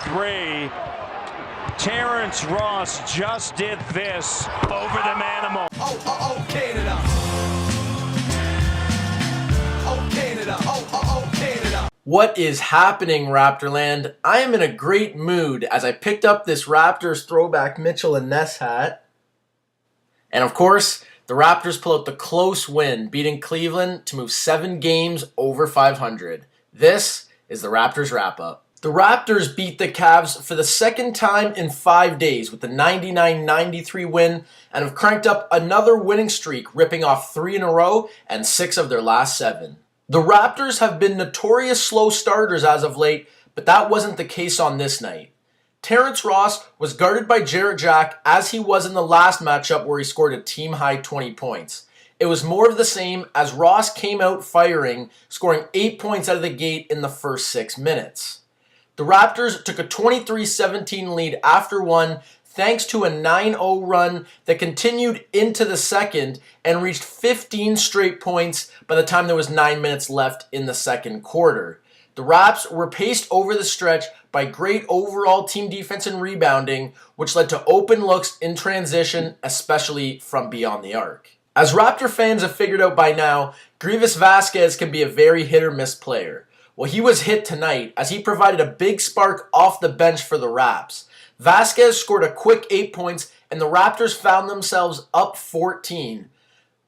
three. Terrence Ross just did this over the Manimal. Oh, Canada. Oh, Canada. Oh, Canada. What is happening, Raptorland? I am in a great mood as I picked up this Raptors throwback Mitchell and Ness hat. And of course, the Raptors pull out the close win, beating Cleveland to move 7 games over 500. This is the Raptors Rap-Up. The Raptors beat the Cavs for the second time in 5 days with the 99-93 win and have cranked up another winning streak, ripping off 3 in a row and 6 of their last 7. The Raptors have been notorious slow starters as of late, but that wasn't the case on this night. Terrence Ross was guarded by Jarrett Jack as he was in the last matchup where he scored a team-high 20 points. It was more of the same as Ross came out firing, scoring 8 points out of the gate in the first 6 minutes. The Raptors took a 23-17 lead after one thanks to a 9-0 run that continued into the second and reached 15 straight points by the time there was 9 minutes left in the second quarter. The Raps were paced over the stretch by great overall team defense and rebounding, which led to open looks in transition, especially from beyond the arc. As Raptor fans have figured out by now, Grievous Vasquez can be a very hit-or-miss player. Well, he was hit tonight as he provided a big spark off the bench for the Raps. Vasquez scored a quick 8 points and the Raptors found themselves up 14.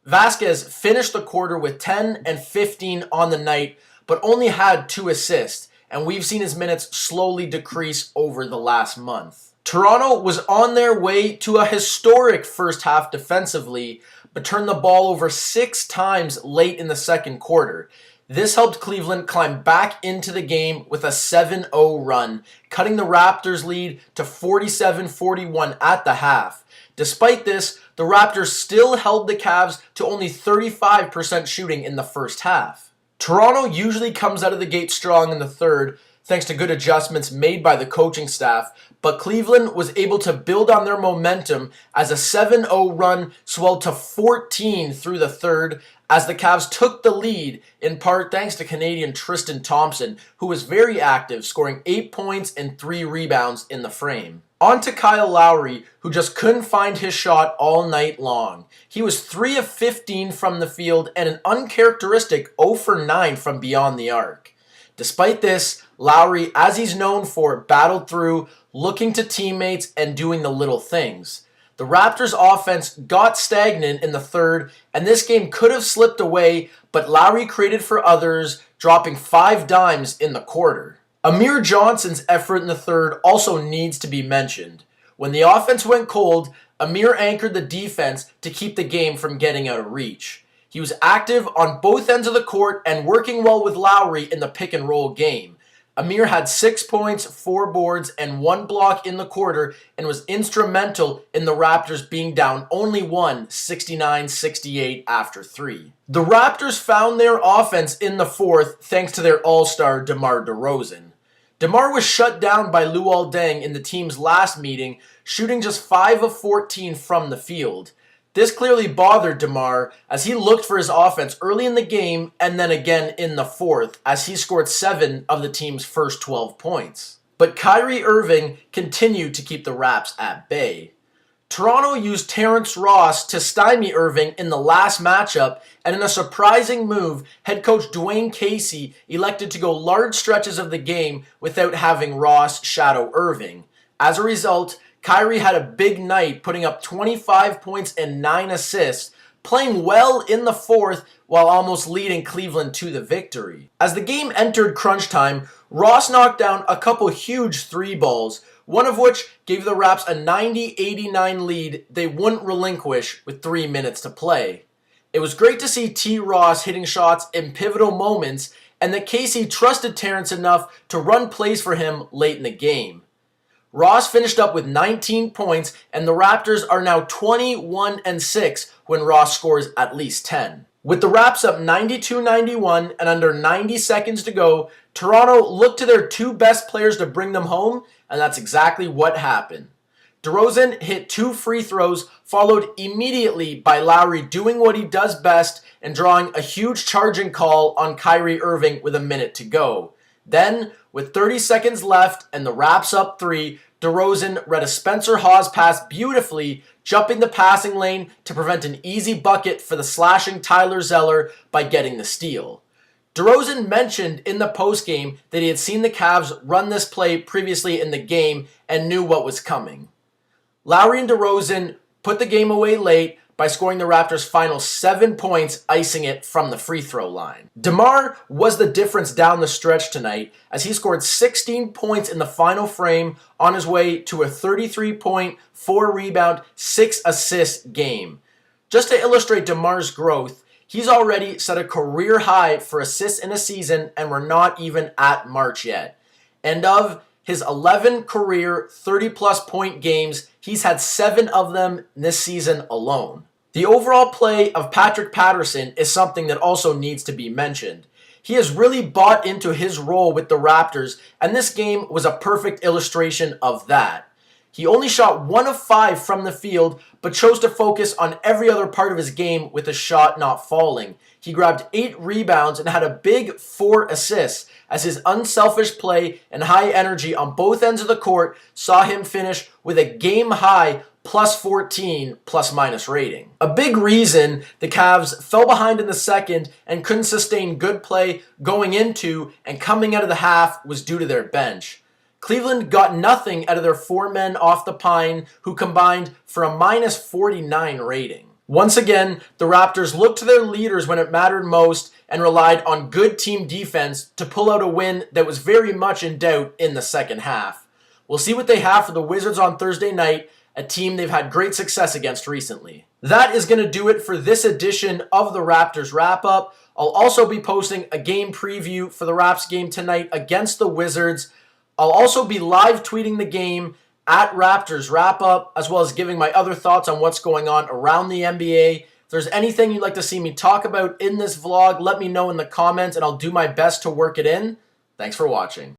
Vasquez finished the quarter with 10 and 15 on the night, but only had 2 assists, and we've seen his minutes slowly decrease over the last month. Toronto was on their way to a historic first half defensively, but turned the ball over 6 times late in the second quarter. This helped Cleveland climb back into the game with a 7-0 run, cutting the Raptors' lead to 47-41 at the half. Despite this, the Raptors still held the Cavs to only 35% shooting in the first half. Toronto usually comes out of the gate strong in the third, thanks to good adjustments made by the coaching staff, but Cleveland was able to build on their momentum as a 7-0 run swelled to 14 through the third, as the Cavs took the lead, in part thanks to Canadian Tristan Thompson, who was very active, scoring 8 points and 3 rebounds in the frame. On to Kyle Lowry, who just couldn't find his shot all night long. He was 3 of 15 from the field and an uncharacteristic 0 for 9 from beyond the arc. Despite this, Lowry, as he's known for, battled through, looking to teammates and doing the little things. The Raptors' offense got stagnant in the third, and this game could have slipped away, but Lowry created for others, dropping 5 dimes in the quarter. Amir Johnson's effort in the third also needs to be mentioned. When the offense went cold, Amir anchored the defense to keep the game from getting out of reach. He was active on both ends of the court and working well with Lowry in the pick-and-roll game. Amir had 6 points, 4 boards, and 1 block in the quarter and was instrumental in the Raptors being down only 1, 69-68 after 3. The Raptors found their offense in the fourth thanks to their all-star DeMar DeRozan. DeMar was shut down by Luol Deng in the team's last meeting, shooting just 5 of 14 from the field. This clearly bothered DeMar as he looked for his offense early in the game and then again in the fourth as he scored 7 of the team's first 12 points. But Kyrie Irving continued to keep the Raps at bay. Toronto used Terrence Ross to stymie Irving in the last matchup, and in a surprising move, head coach Dwayne Casey elected to go large stretches of the game without having Ross shadow Irving. As a result, Kyrie had a big night, putting up 25 points and 9 assists, playing well in the fourth while almost leading Cleveland to the victory. As the game entered crunch time, Ross knocked down a couple huge 3 balls, one of which gave the Raps a 90-89 lead they wouldn't relinquish with 3 minutes to play. It was great to see T. Ross hitting shots in pivotal moments and that Casey trusted Terrence enough to run plays for him late in the game. Ross finished up with 19 points, and the Raptors are now 21-6 when Ross scores at least 10. With the Raps up 92-91 and under 90 seconds to go, Toronto looked to their 2 best players to bring them home, and that's exactly what happened. DeRozan hit 2 free throws, followed immediately by Lowry doing what he does best and drawing a huge charging call on Kyrie Irving with a minute to go. Then, with 30 seconds left and the Raps up 3, DeRozan read a Spencer Hawes pass beautifully, jumping the passing lane to prevent an easy bucket for the slashing Tyler Zeller by getting the steal. DeRozan mentioned in the postgame that he had seen the Cavs run this play previously in the game and knew what was coming. Lowry and DeRozan put the game away late by scoring the Raptors' final 7 points, icing it from the free throw line. DeMar was the difference down the stretch tonight as he scored 16 points in the final frame on his way to a 33-point, 4-rebound, 6-assist game. Just to illustrate DeMar's growth, he's already set a career high for assists in a season, and we're not even at March yet. And of his 11 career 30-plus point games, he's had 7 of them this season alone. The overall play of Patrick Patterson is something that also needs to be mentioned. He has really bought into his role with the Raptors, and this game was a perfect illustration of that. He only shot 1 of 5 from the field, but chose to focus on every other part of his game with a shot not falling. He grabbed 8 rebounds and had a big 4 assists, as his unselfish play and high energy on both ends of the court saw him finish with a game-high plus 14 plus-minus rating. A big reason the Cavs fell behind in the second and couldn't sustain good play going into and coming out of the half was due to their bench. Cleveland got nothing out of their 4 men off the pine, who combined for a minus 49 rating. Once again, the Raptors looked to their leaders when it mattered most and relied on good team defense to pull out a win that was very much in doubt in the second half. We'll see what they have for the Wizards on Thursday night, a team they've had great success against recently. That is going to do it for this edition of the Raptors Wrap-Up. I'll also be posting a game preview for the Raps game tonight against the Wizards. I'll also be live tweeting the game at Raptors Wrap-Up, as well as giving my other thoughts on what's going on around the NBA. If there's anything you'd like to see me talk about in this vlog, let me know in the comments and I'll do my best to work it in. Thanks for watching.